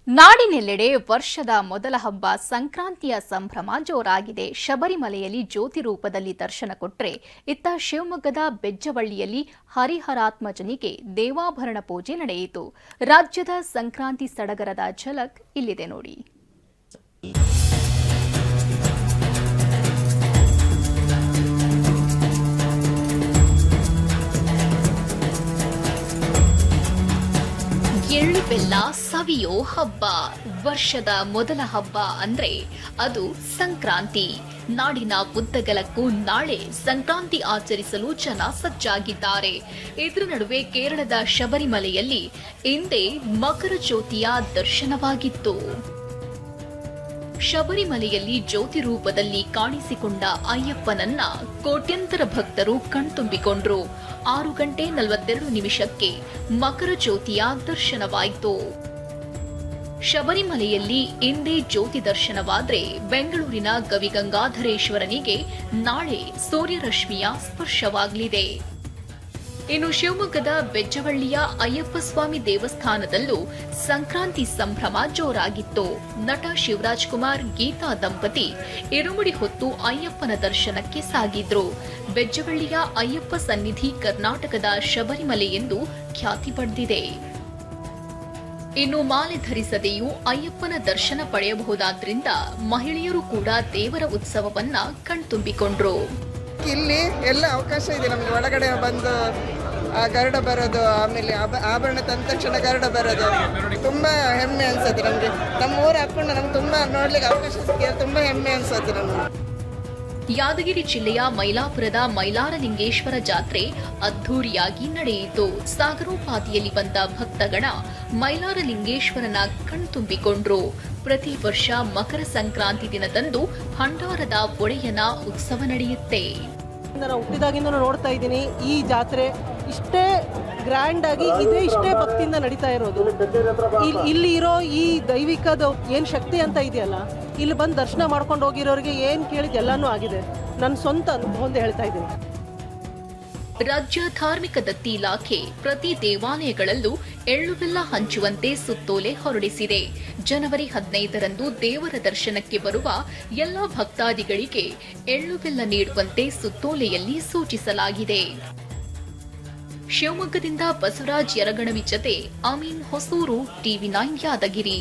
ನಾಡಿನೆಲ್ಲೆಡೆ ವರ್ಷದ ಮೊದಲ ಹಬ್ಬ ಸಂಕ್ರಾಂತಿಯ ಸಂಭ್ರಮ ಜೋರಾಗಿದೆ. ಶಬರಿಮಲೆಯಲ್ಲಿ ಜ್ಯೋತಿ ರೂಪದಲ್ಲಿ ದರ್ಶನ ಕೊಟ್ಟರೆ, ಇತ್ತ ಶಿವಮೊಗ್ಗದ ಬೆಜ್ಜವಳ್ಳಿಯಲ್ಲಿ ಹರಿಹರಾತ್ಮಜನಿಗೆ ದೇವಾಭರಣ ಪೂಜೆ ನಡೆಯಿತು. ರಾಜ್ಯದ ಸಂಕ್ರಾಂತಿ ಸಡಗರದ ಝಲಕ್ ಇಲ್ಲಿದೆ ನೋಡಿ. ಎಳ್ಳು ಬೆಲ್ಲ ಸವಿಯೋ ಹಬ್ಬ. ವರ್ಷದ ಮೊದಲ ಹಬ್ಬ ಅಂದ್ರೆ ಅದು ಸಂಕ್ರಾಂತಿ. ನಾಡಿನ ಉದ್ದಗಲಕ್ಕೂ ನಾಳೆ ಸಂಕ್ರಾಂತಿ ಆಚರಿಸಲು ಜನ ಸಜ್ಜಾಗಿದ್ದಾರೆ. ಇದರ ನಡುವೆ ಕೇರಳದ ಶಬರಿಮಲೆಯಲ್ಲಿ ಇಂದೇ ಮಕರ ಜ್ಯೋತಿಯ ದರ್ಶನವಾಗಿತ್ತು. ಶಬರಿಮಲೆಯಲ್ಲಿ ಜ್ಯೋತಿ ರೂಪದಲ್ಲಿ ಕಾಣಿಸಿಕೊಂಡ ಅಯ್ಯಪ್ಪನನ್ನ ಕೋಟ್ಯಂತರ ಭಕ್ತರು ಕಣ್ತುಂಬಿಕೊಂಡ್ರು. 6:42 ಮಕರ ಜ್ಯೋತಿಯ ದರ್ಶನವಾಯಿತು. ಶಬರಿಮಲೆಯಲ್ಲಿ ಇಂದೇ ಜ್ಯೋತಿ ದರ್ಶನವಾದ್ರೆ ಬೆಂಗಳೂರಿನ ಗವಿಗಂಗಾಧರೇಶ್ವರನಿಗೆ ನಾಳೆ ಸೂರ್ಯರಶ್ಮಿಯ ಸ್ಪರ್ಶವಾಗಲಿದೆ. ಇನ್ನು ಶಿವಮೊಗ್ಗದ ಬೆಜ್ಜವಳ್ಳಿಯ ಅಯ್ಯಪ್ಪ ಸ್ವಾಮಿ ದೇವಸ್ಥಾನದಲ್ಲೂ ಸಂಕ್ರಾಂತಿ ಸಂಭ್ರಮ ಜೋರಾಗಿತ್ತು. ನಟ ಶಿವರಾಜ್ ಕುಮಾರ್, ಗೀತಾ ದಂಪತಿ ಇರುಮುಡಿ ಹೊತ್ತು ಅಯ್ಯಪ್ಪನ ದರ್ಶನಕ್ಕೆ ಸಾಗಿದ್ರು. ಬೆಜ್ಜವಳ್ಳಿಯ ಅಯ್ಯಪ್ಪ ಸನ್ನಿಧಿ ಕರ್ನಾಟಕದ ಶಬರಿಮಲೆ ಎಂದು ಖ್ಯಾತಿ ಪಡೆದಿದೆ. ಇನ್ನು ಮಾಲೆ ಧರಿಸದೆಯೂ ಅಯ್ಯಪ್ಪನ ದರ್ಶನ ಪಡೆಯಬಹುದಾದ್ರಿಂದ ಮಹಿಳೆಯರು ಕೂಡ ದೇವರ ಉತ್ಸವವನ್ನ ಕಣ್ತುಂಬಿಕೊಂಡ್ರು. ಇಲ್ಲಿ ಎಲ್ಲ ಅವಕಾಶ ಇದೆ ನಮ್ಗೆ. ಒಳಗಡೆ ಬಂದು ಗರುಡ ಬರೋದು, ಆಮೇಲೆ ಆಭರಣ ತಂದ ತಕ್ಷಣ ಗರುಡ ಬರೋದು ತುಂಬಾ ಹೆಮ್ಮೆ ಅನ್ಸುತ್ತೆ ನಮ್ಗೆ. ನಮ್ಮ ಊರು ಹಾಕೊಂಡು ನಮ್ಗೆ ತುಂಬಾ ನೋಡ್ಲಿಕ್ಕೆ ಅವಕಾಶ ಸಿಕ್ಕಿದೆ. ತುಂಬಾ ಹೆಮ್ಮೆ ಅನ್ಸುತ್ತೆ ನಮ್ಗೆ. ಯಾದಗಿರಿ ಜಿಲ್ಲೆಯ ಮೈಲಾಪುರದ ಮೈಲಾರಲಿಂಗೇಶ್ವರ ಜಾತ್ರೆ ಅದ್ಧೂರಿಯಾಗಿ ನಡೆಯಿತು. ಸಾಗರೋಪಾದಿಯಲ್ಲಿ ಬಂದ ಭಕ್ತಗಣ ಮೈಲಾರಲಿಂಗೇಶ್ವರನ ಕಣ್ತುಂಬಿಕೊಂಡ್ರು. ಪ್ರತಿ ವರ್ಷ ಮಕರ ಸಂಕ್ರಾಂತಿ ದಿನದಂದು ಭಂಡಾರದ ಒಡೆಯನ ಉತ್ಸವ ನಡೆಯುತ್ತೆ. ನಾನು ಹುಟ್ಟಿದಾಗಿಂದ ನೋಡ್ತಾ ಇದ್ದೀನಿ ಈ ಜಾತ್ರೆ ಇಷ್ಟೇ ಗ್ರ್ಯಾಂಡ್ ಆಗಿ ಇಷ್ಟೇ ಭಕ್ತಿಯಿಂದ ನಡೀತಾ ಇರೋದು. ಇಲ್ಲಿ ಇರೋ ಈ ದೈವಿಕದ ಏನ್ ಶಕ್ತಿ ಅಂತ ಇದೆಯಲ್ಲ, ಇಲ್ಲಿ ಬಂದು ದರ್ಶನ ಮಾಡ್ಕೊಂಡು ಹೋಗಿರೋರಿಗೆ ಏನ್ ಕೇಳಿದ ಎಲ್ಲಾನು ಆಗಿದೆ. ನನ್ನ ಸ್ವಂತ ಅನುಭವ ಹೇಳ್ತಾ ಇದ್ದೀನಿ. ರಾಜ್ಯ ಧಾರ್ಮಿಕ ದತ್ತಿ ಇಲಾಖೆ ಪ್ರತಿ ದೇವಾಲಯಗಳಲ್ಲೂ ಎಳ್ಳು ಬೆಲ್ಲ ಹಂಚುವಂತೆ ಸುತ್ತೋಲೆ ಹೊರಡಿಸಿದೆ. ಜನವರಿ 15ರಂದು ದೇವರ ದರ್ಶನಕ್ಕೆ ಬರುವ ಎಲ್ಲ ಭಕ್ತಾದಿಗಳಿಗೆ ಎಳ್ಳು ಬೆಲ್ಲ ನೀಡುವಂತೆ ಸುತ್ತೋಲೆಯಲ್ಲಿ ಸೂಚಿಸಲಾಗಿದೆ. ಶಿವಮೊಗ್ಗದಿಂದ ಬಸವರಾಜ್ ಯರಗಣವಿ ಜತೆ ಅಮೀನ್ ಹೊಸೂರು, TV9 ಯಾದಗಿರಿ.